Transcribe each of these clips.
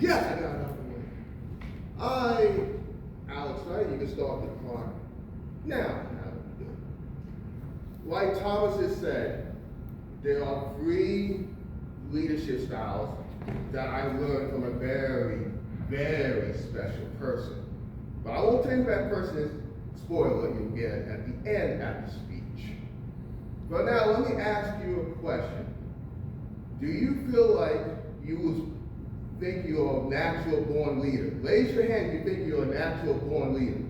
Yes, I got enough money. Alex, right? You can start the clock. Now, like Thomas has said, there are three leadership styles that I learned from a very, very special person. But I won't tell you that person is. Spoiler, you'll get at the end at the speech. But now let me ask you a question. Do you feel like you think you're a natural born leader? Raise your hand if you think you're a natural born leader.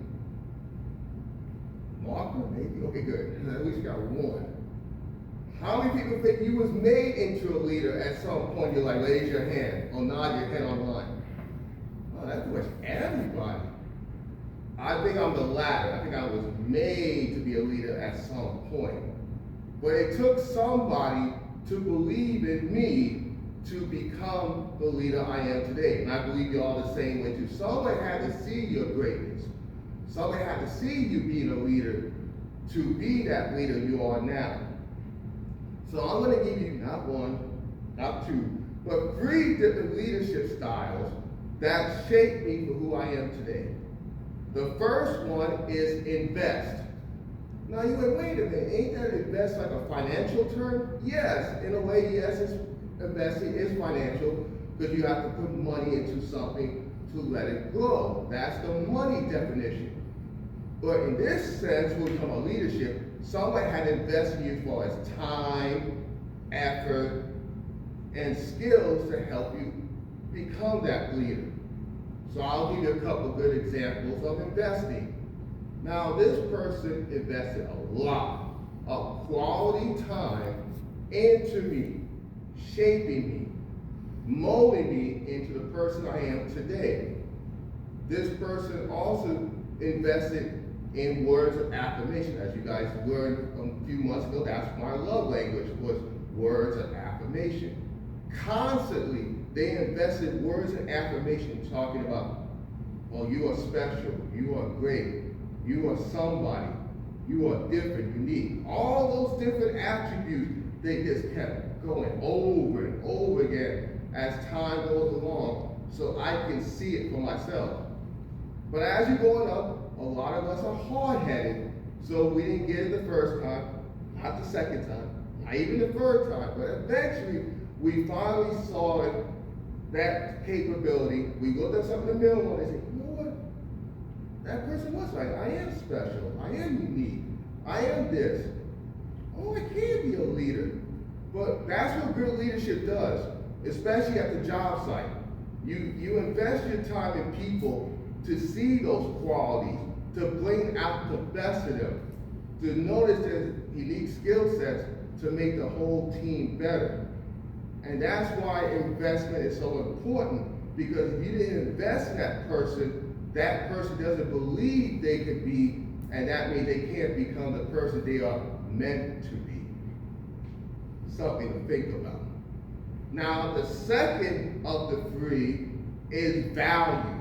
Martha, maybe? Okay, good. At least you got one. How many people think you was made into a leader at some point? You're like, raise your hand or nod your head online. Oh, that's pretty much everybody. I think I'm the latter. I think I was made to be a leader at some point. But it took somebody to believe in me to become the leader I am today. And I believe you're all the same way too. Someone had to see your greatness. Someone had to see you being a leader to be that leader you are now. So I'm going to give you not one, not two, but three different leadership styles that shaped me for who I am today. The first one is invest. Now you went, wait a minute, ain't that invest like a financial term? Yes, in a way, yes, investing is financial because you have to put money into something to let it grow. That's the money definition. But in this sense, when we come to leadership, someone had to invest in you as far as time, effort, and skills to help you become that leader. So I'll give you a couple of good examples of investing. Now, this person invested a lot of quality time into me, shaping me, molding me into the person I am today. This person also invested in words of affirmation. As you guys learned a few months ago, that's my love language, was words of affirmation. Constantly, they invested words of affirmation talking about, oh, you are special, you are great, you are somebody, you are different, unique. All those different attributes, they just kept going over and over again as time goes along, so I can see it for myself. But as you're going up, a lot of us are hard-headed, so we didn't get it the first time, not the second time, not even the third time, but eventually we finally saw it, that capability. We looked at something in the middle and they said, you know what? That person was right. I am special. I am unique. I am this. Oh, I can be a leader. But that's what good leadership does, especially at the job site. You invest your time in people to see those qualities, to bring out the best of them, to notice their unique skill sets to make the whole team better. And that's why investment is so important, because if you didn't invest in that person doesn't believe they could be, and that means they can't become the person they are meant to be. Something to think about. Now, the second of the three is value.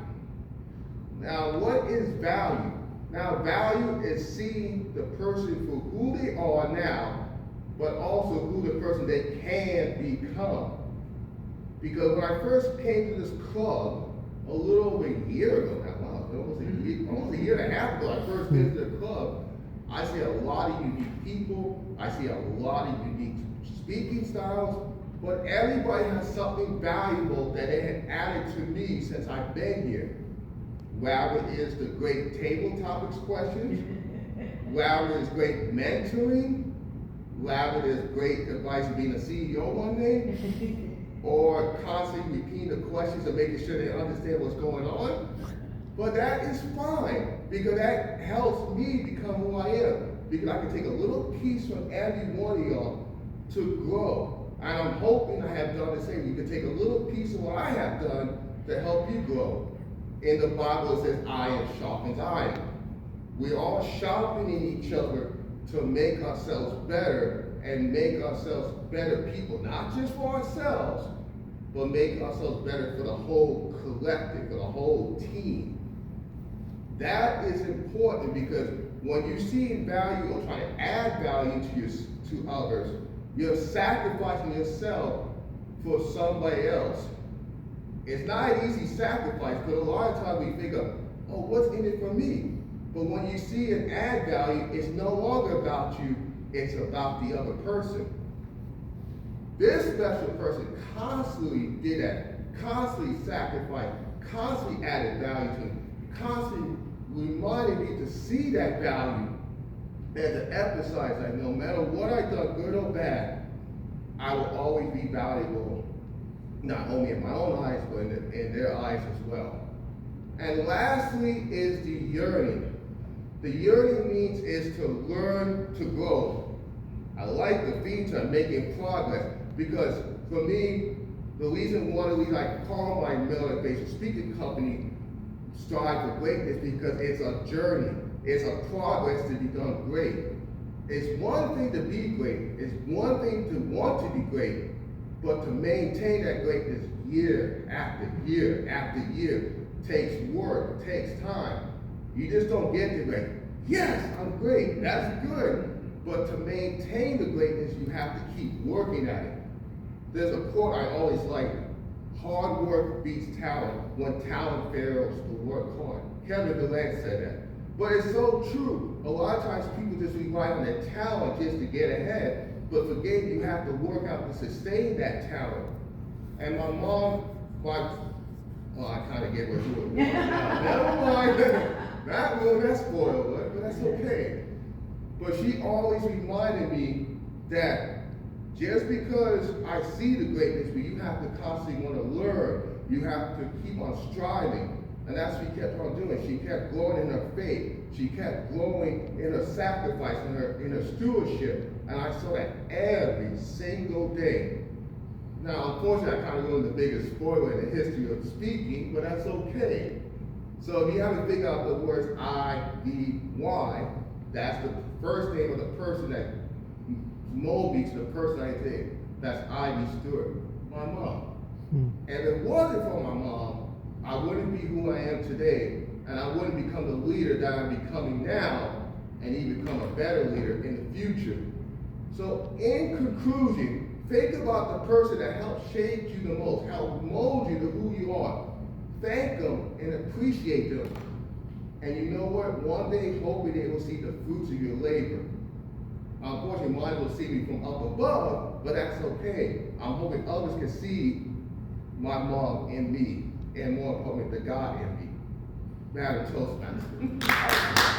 Now, what is value? Now, value is seeing the person for who they are now, but also who the person they can become. Because when I first came to this club, a little over a year ago now, wow, almost a year and a half ago, I first visited the club, I see a lot of unique people, I see a lot of unique speaking styles, but everybody has something valuable that they had added to me since I've been here. Whether it is the great table topics questions, whether it's great mentoring, whether it is great advice of being a CEO one day, or constantly repeating the questions and making sure they understand what's going on. But that is fine, because that helps me become who I am. Because I can take a little piece from every one of y'all to grow. And I'm hoping I have done the same. You can take a little piece of what I have done to help you grow. In the Bible it says, iron sharpens iron. We're all sharpening each other to make ourselves better and make ourselves better people, not just for ourselves, but make ourselves better for the whole collective, for the whole team. That is important, because when you see value or try to add value to others, you're sacrificing yourself for somebody else. It's not an easy sacrifice, because a lot of times we think of, oh, what's in it for me? But when you see an add value, it's no longer about you, it's about the other person. This special person constantly did that, constantly sacrificed, constantly added value to him, constantly reminded me to see that value and to emphasize that no matter what I've done, good or bad, I will always be valuable, not only in my own eyes, but in their eyes as well. And lastly is the yearning. The yearning means is to learn to grow. I like the theme term, making progress, because for me, one of the reasons I call my motivational speaking company Strive for Greatness, because it's a journey. It's a progress to become great. It's one thing to be great. It's one thing to want to be great, but to maintain that greatness year after year after year takes work, takes time. You just don't get to great. Yes, I'm great. That's good. But to maintain the greatness, you have to keep working at it. There's a quote I always like: hard work beats talent when talent fails to work hard. Kevin Durant said that. But it's so true. A lot of times people just rely on their talent just to get ahead, but forget you have to work out to sustain that talent. And my mom, I kind of gave her to it. Never mind. That's spoiled, but that's okay. But she always reminded me that just because I see the greatness, but you have to constantly want to learn. You have to keep on striving. And that's what she kept on doing. She kept growing in her faith. She kept growing in her sacrifice, in her stewardship. And I saw that every single day. Now, unfortunately, I kind of ruined the biggest spoiler in the history of speaking, but that's okay. So if you haven't figured out the words I-V-Y, that's the first name of the person that motivates the person I think. That's Ivy Stewart, my mom. And if it wasn't for my mom, I wouldn't be who I am today, and I wouldn't become the leader that I'm becoming now, and even become a better leader in the future. So in conclusion, think about the person that helped shape you the most, helped mold you to who you are. Thank them and appreciate them. And you know what? One day, hopefully they will see the fruits of your labor. Unfortunately, mine will see me from up above, but that's okay. I'm hoping others can see my mom in me, and more importantly, the God in me. Madam Toastmaster.